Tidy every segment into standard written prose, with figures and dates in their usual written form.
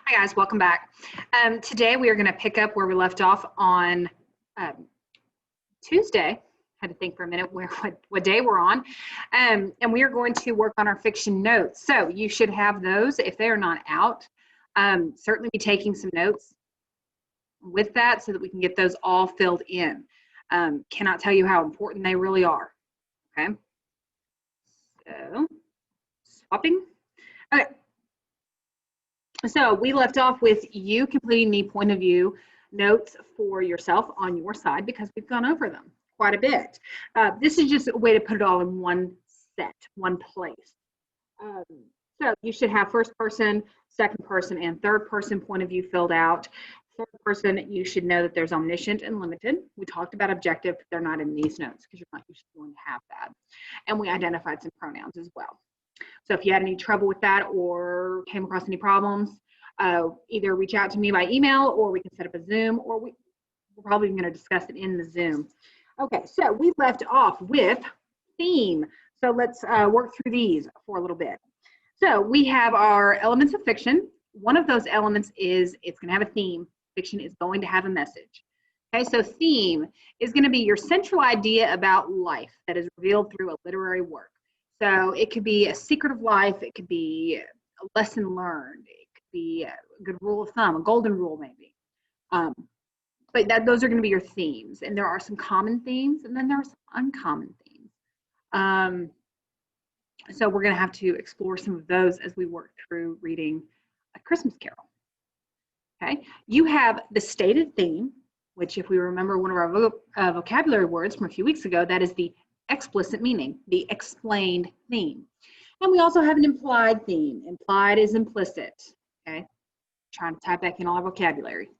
Hi guys, welcome back. Today we are going to pick up where we left off on Tuesday. Had to think for a minute what day we're on. And we are going to work on our fiction notes. So you should have those if they are not out. Certainly be taking some notes with that so that we can get those all filled in. Cannot tell you how important they really are. Okay. So swapping. Okay. So we left off with you completing the point of view notes for yourself on your side because we've gone over them quite a bit. This is just a way to put it all in one set, one place. So you should have first person, second person, and third person point of view filled out. Third person, you should know that there's omniscient and limited. We talked about objective, but they're not in these notes because you're not usually going to have that. And we identified some pronouns as well. So if you had any trouble with that or came across any problems, either reach out to me by email or we can set up a Zoom, or we're probably going to discuss it in the Zoom. Okay, so we left off with theme. So let's work through these for a little bit. So we have our elements of fiction. One of those elements is it's going to have a theme. Fiction is going to have a message. Okay, so theme is going to be your central idea about life that is revealed through a literary work. So it could be a secret of life, it could be a lesson learned, it could be a good rule of thumb, a golden rule maybe. But those are going to be your themes. And there are some common themes and then there are some uncommon themes. So we're going to have to explore some of those as we work through reading A Christmas Carol. Okay, you have the stated theme, which if we remember one of our vocabulary words from a few weeks ago, that is the explicit meaning, the explained theme. And we also have an implied theme. Implied is implicit, okay? Trying to type back in all our vocabulary.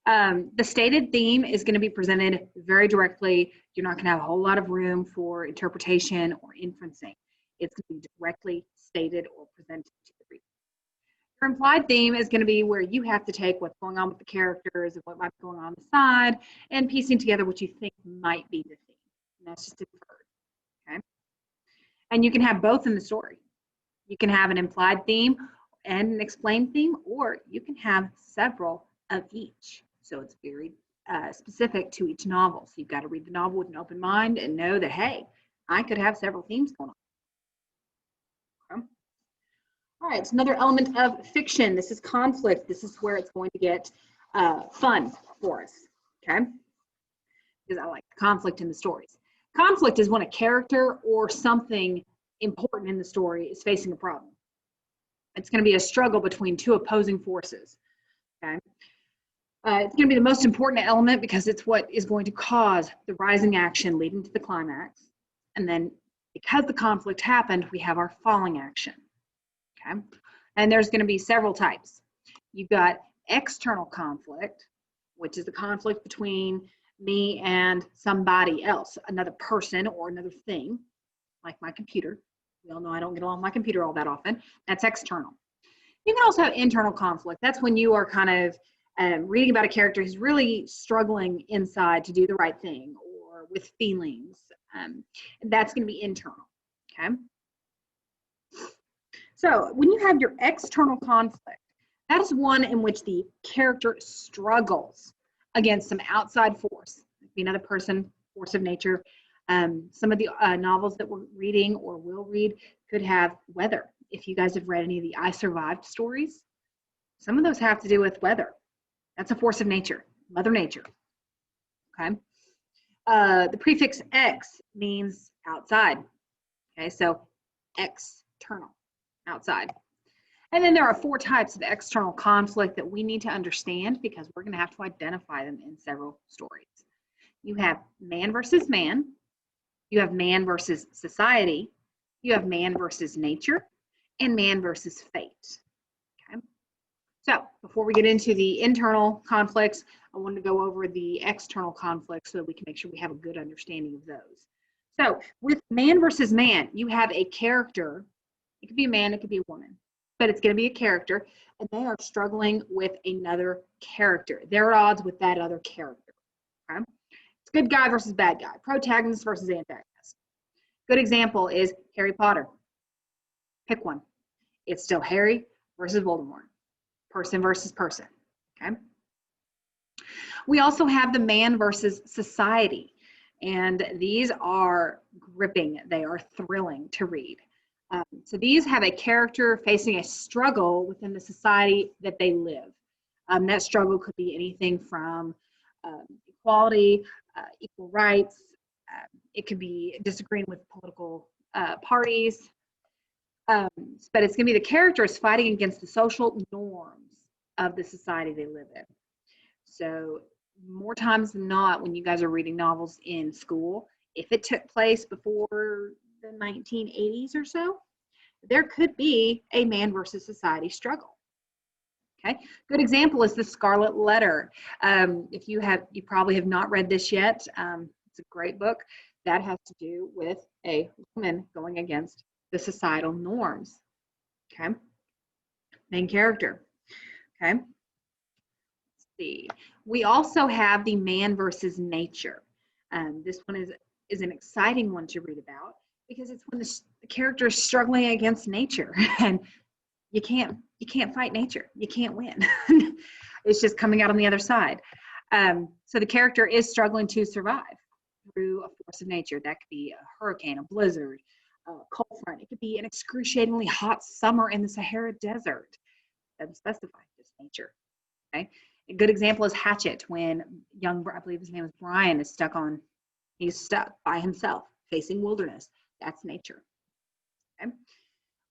The stated theme is going to be presented very directly. You're not going to have a whole lot of room for interpretation or inferencing. It's going to be directly stated or presented to the reader. Your implied theme is going to be where you have to take what's going on with the characters and what might be going on the side and piecing together what you think might be the theme. And that's just inferred, okay? And you can have both in the story. You can have an implied theme and an explained theme, or you can have several of each. So it's very specific to each novel. So you've got to read the novel with an open mind and know that, hey, I could have several themes going on. Okay. All right, it's another element of fiction. This is conflict. This is where it's going to get fun for us, okay? Because I like conflict in the stories. Conflict is when a character or something important in the story is facing a problem. It's going to be a struggle between two opposing forces. Okay? It's going to be the most important element because it's what is going to cause the rising action leading to the climax. And then because the conflict happened, we have our falling action. Okay? And there's going to be several types. You've got external conflict, which is the conflict between me and somebody else, another person or another thing, like my computer. We all know I don't get along with my computer all that often. That's external. You can also have internal conflict. That's when you are kind of reading about a character who's really struggling inside to do the right thing or with feelings. That's going to be internal, okay? So when you have your external conflict, that is one in which the character struggles against some outside force. It could be another person, force of nature. Some of the novels that we're reading or will read could have weather. If you guys have read any of the I Survived stories, some of those have to do with weather. That's a force of nature, Mother Nature. Okay. The prefix X means outside. Okay, so external, outside. And then there are 4 types of external conflict that we need to understand because we're going to have to identify them in several stories. You have man versus man. You have man versus society. You have man versus nature and man versus fate. Okay. So before we get into the internal conflicts, I wanted to go over the external conflicts so that we can make sure we have a good understanding of those. So with man versus man, you have a character. It could be a man, it could be a woman, but it's going to be a character, and they are struggling with another character. They're at odds with that other character. Okay? It's good guy versus bad guy, protagonist versus antagonist. Good example is Harry Potter. Pick one. It's still Harry versus Voldemort. person versus person, okay? We also have the man versus society, and these are gripping. They are thrilling to read. So these have a character facing a struggle within the society that they live. That struggle could be anything from equality, equal rights. It could be disagreeing with political parties. But it's going to be the characters fighting against the social norms of the society they live in. So more times than not, when you guys are reading novels in school, if it took place before the 1980s or so, there could be a man versus society struggle. Okay, good example is the Scarlet Letter. If you probably have not read this yet. It's a great book that has to do with a woman going against the societal norms. Okay, main character. Okay, let's see. We also have the man versus nature. This one is an exciting one to read about because it's when the character is struggling against nature, and you can't fight nature. You can't win. It's just coming out on the other side. So the character is struggling to survive through a force of nature. That could be a hurricane, a blizzard, a cold front. It could be an excruciatingly hot summer in the Sahara Desert. Doesn't specify, just nature. Okay. A good example is Hatchet, when I believe his name is Brian, he's stuck by himself, facing wilderness. That's nature. Okay.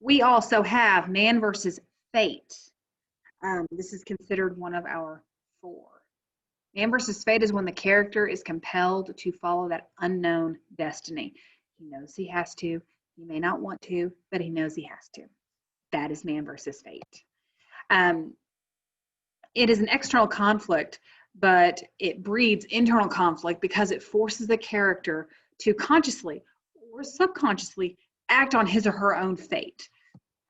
We also have man versus fate. This is considered one of our 4. Man versus fate is when the character is compelled to follow that unknown destiny. He knows he has to. He may not want to, but he knows he has to. That is man versus fate. It is an external conflict, but it breeds internal conflict because it forces the character to consciously or subconsciously act on his or her own fate.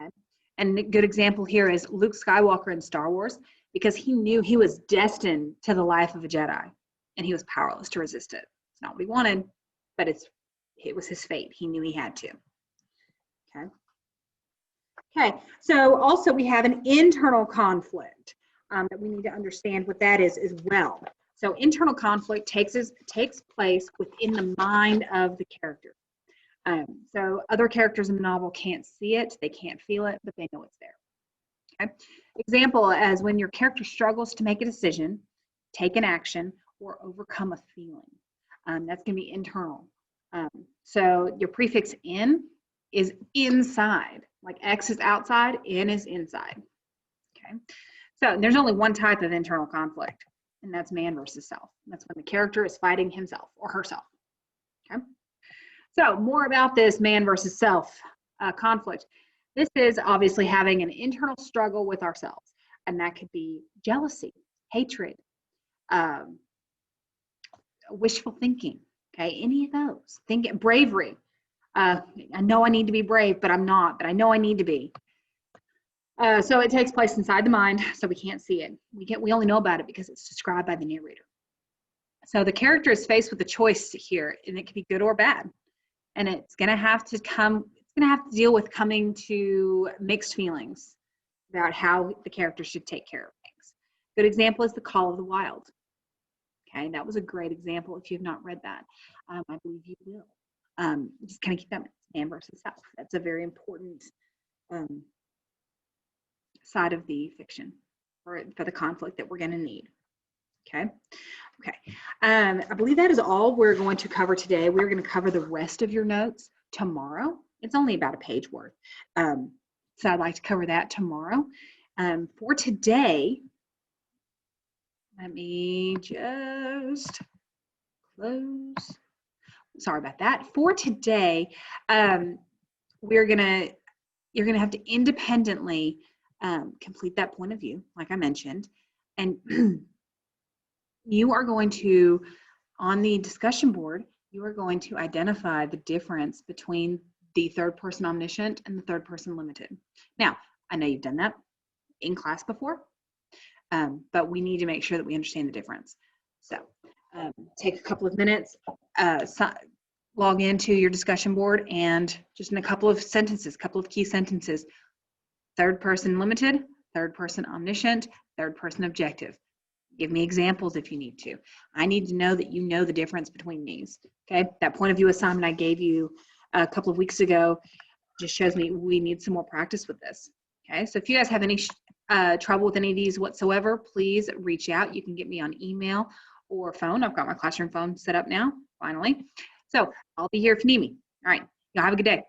Okay? And a good example here is Luke Skywalker in Star Wars, because he knew he was destined to the life of a Jedi, and he was powerless to resist it. It's not what he wanted, but it was his fate. He knew he had to. Okay. Okay, so also we have an internal conflict that we need to understand what that is as well. So internal conflict takes place within the mind of the character. So other characters in the novel can't see it, they can't feel it, but they know it's there. Okay. Example as when your character struggles to make a decision, take an action, or overcome a feeling. That's going to be internal. So your prefix in is inside. Like X is outside, in is inside. Okay. So there's only one type of internal conflict, and that's man versus self. That's when the character is fighting himself or herself. Okay. So more about this man versus self conflict. This is obviously having an internal struggle with ourselves, and that could be jealousy, hatred, wishful thinking, okay, any of those. Bravery. I know I need to be brave, but I'm not, but I know I need to be. So it takes place inside the mind, so we can't see it. We only know about it because it's described by the narrator. So the character is faced with a choice here, and it can be good or bad. And it's going to have to deal with coming to mixed feelings about how the character should take care of things. Good example is The Call of the Wild. Okay, that was a great example. If you've not read that, I believe you will. Just kind of keep that man versus self. That's a very important side of the fiction for the conflict that we're going to need. Okay. I believe that is all we're going to cover today. We're going to cover the rest of your notes tomorrow. It's only about a page worth. So I'd like to cover that tomorrow. For today, let me just close. Sorry about that. For today, you're gonna have to independently complete that point of view, like I mentioned, and you are going to, on the discussion board, you are going to identify the difference between the third person omniscient and the third person limited. Now, I know you've done that in class before, but we need to make sure that we understand the difference. So take a couple of minutes, log into your discussion board, and just in a couple of sentences, couple of key sentences, third person limited, third person omniscient, third person objective. Give me examples if you need to. I need to know that you know the difference between these. Okay, that point of view assignment I gave you a couple of weeks ago just shows me we need some more practice with this. Okay, so if you guys have any trouble with any of these whatsoever, please reach out. You can get me on email or phone. I've got my classroom phone set up now, finally. So I'll be here if you need me. All right, y'all have a good day.